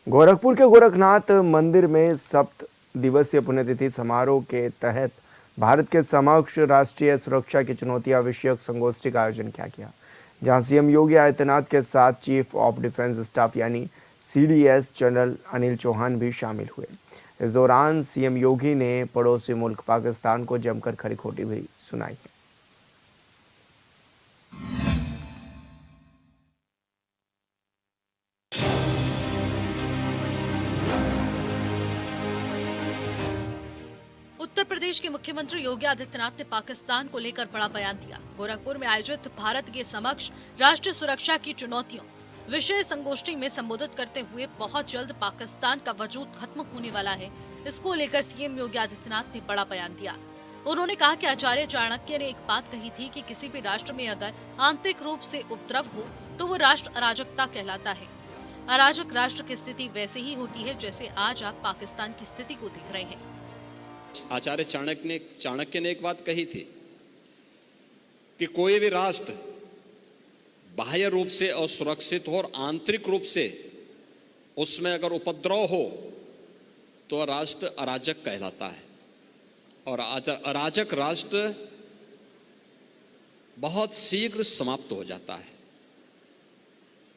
गोरखपुर के गोरखनाथ मंदिर में 7 दिवसीय पुण्यतिथि समारोह के तहत भारत के समक्ष राष्ट्रीय सुरक्षा की चुनौतियां विषयक संगोष्ठी का आयोजन किया गया, जहां सीएम योगी आदित्यनाथ के साथ चीफ ऑफ डिफेंस स्टाफ यानी सीडीएस जनरल अनिल चौहान भी शामिल हुए। इस दौरान सीएम योगी ने पड़ोसी मुल्क पाकिस्तान को जमकर खरी खोटी भी सुनाई। उत्तर प्रदेश के मुख्यमंत्री योगी आदित्यनाथ ने पाकिस्तान को लेकर बड़ा बयान दिया। गोरखपुर में आयोजित भारत के समक्ष राष्ट्रीय सुरक्षा की चुनौतियों विषय संगोष्ठी में संबोधित करते हुए बहुत जल्द पाकिस्तान का वजूद खत्म होने वाला है, इसको लेकर सीएम योगी आदित्यनाथ ने बड़ा बयान दिया। उन्होंने कहा कि आचार्य चाणक्य ने एक बात कही थी कि किसी भी राष्ट्र में अगर आंतरिक रूप से उपद्रव हो तो वो राष्ट्र अराजकता कहलाता है। अराजक राष्ट्र की स्थिति वैसे ही होती है जैसे आज आप पाकिस्तान की स्थिति को देख रहे हैं। आचार्य चाणक्य ने एक बात कही थी कि कोई भी राष्ट्र बाह्य रूप से असुरक्षित हो और आंतरिक रूप से उसमें अगर उपद्रव हो तो राष्ट्र अराजक कहलाता है, और अराजक राष्ट्र बहुत शीघ्र समाप्त हो जाता है।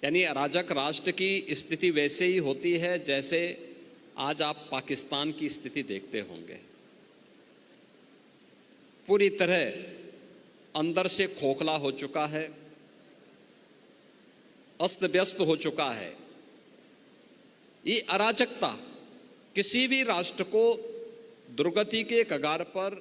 यानी अराजक राष्ट्र की स्थिति वैसे ही होती है जैसे आज आप पाकिस्तान की स्थिति देखते होंगे। पूरी तरह अंदर से खोखला हो चुका है, अस्त व्यस्त हो चुका है। ये अराजकता किसी भी राष्ट्र को दुर्गति के कगार पर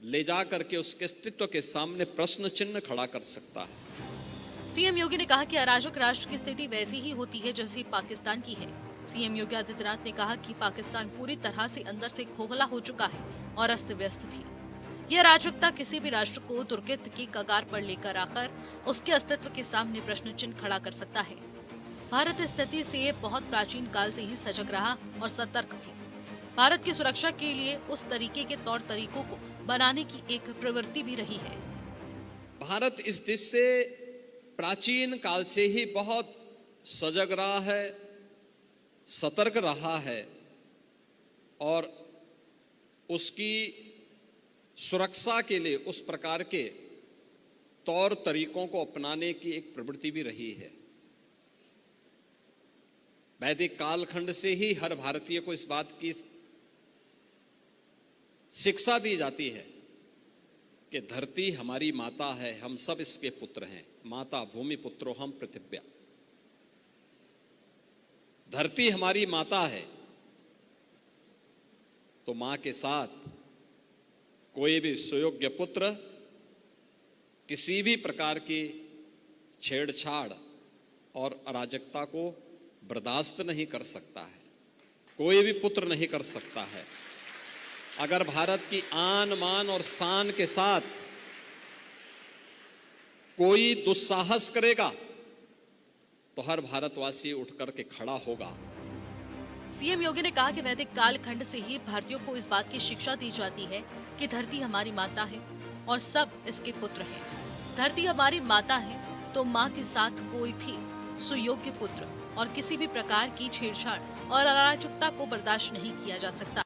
ले जा करके उसके अस्तित्व के सामने प्रश्न चिन्ह खड़ा कर सकता है। सीएम योगी ने कहा कि अराजक राष्ट्र की स्थिति वैसी ही होती है जैसी पाकिस्तान की है। सीएम योगी आदित्यनाथ ने कहा कि पाकिस्तान पूरी तरह से अंदर से खोखला हो चुका है और अस्त व्यस्त भी। यह अराजकता किसी भी राष्ट्र को दुर्गति की कगार पर लेकर आकर उसके अस्तित्व के सामने प्रश्न चिन्ह खड़ा कर सकता है। भारत इस स्थिति से बहुत प्राचीन काल से ही सजग रहा और सतर्क भी। भारत की सुरक्षा के लिए उस तरीके के तौर तरीकों को बनाने की एक प्रवृत्ति भी रही है। भारत इस दिश से प्राचीन काल से ही बहुत सजग रहा है, सतर्क रहा है, और उसकी सुरक्षा के लिए उस प्रकार के तौर तरीकों को अपनाने की एक प्रवृत्ति भी रही है। वैदिक कालखंड से ही हर भारतीय को इस बात की शिक्षा दी जाती है कि धरती हमारी माता है, हम सब इसके पुत्र हैं। माता भूमि पुत्रो हम पृथिव्या। धरती हमारी माता है तो मां के साथ कोई भी सुयोग्य पुत्र किसी भी प्रकार की छेड़छाड़ और अराजकता को बर्दाश्त नहीं कर सकता है। कोई भी पुत्र नहीं कर सकता है। अगर भारत की आन मान और शान के साथ कोई दुस्साहस करेगा तो हर भारतवासी उठ करके खड़ा होगा। सीएम योगी ने कहा कि वैदिक कालखंड से ही भारतीयों को इस बात की शिक्षा दी जाती है कि धरती हमारी माता है और सब इसके पुत्र हैं। धरती हमारी माता है तो माँ के साथ कोई भी सुयोग्य पुत्र और किसी भी प्रकार की छेड़छाड़ और अराजकता को बर्दाश्त नहीं किया जा सकता।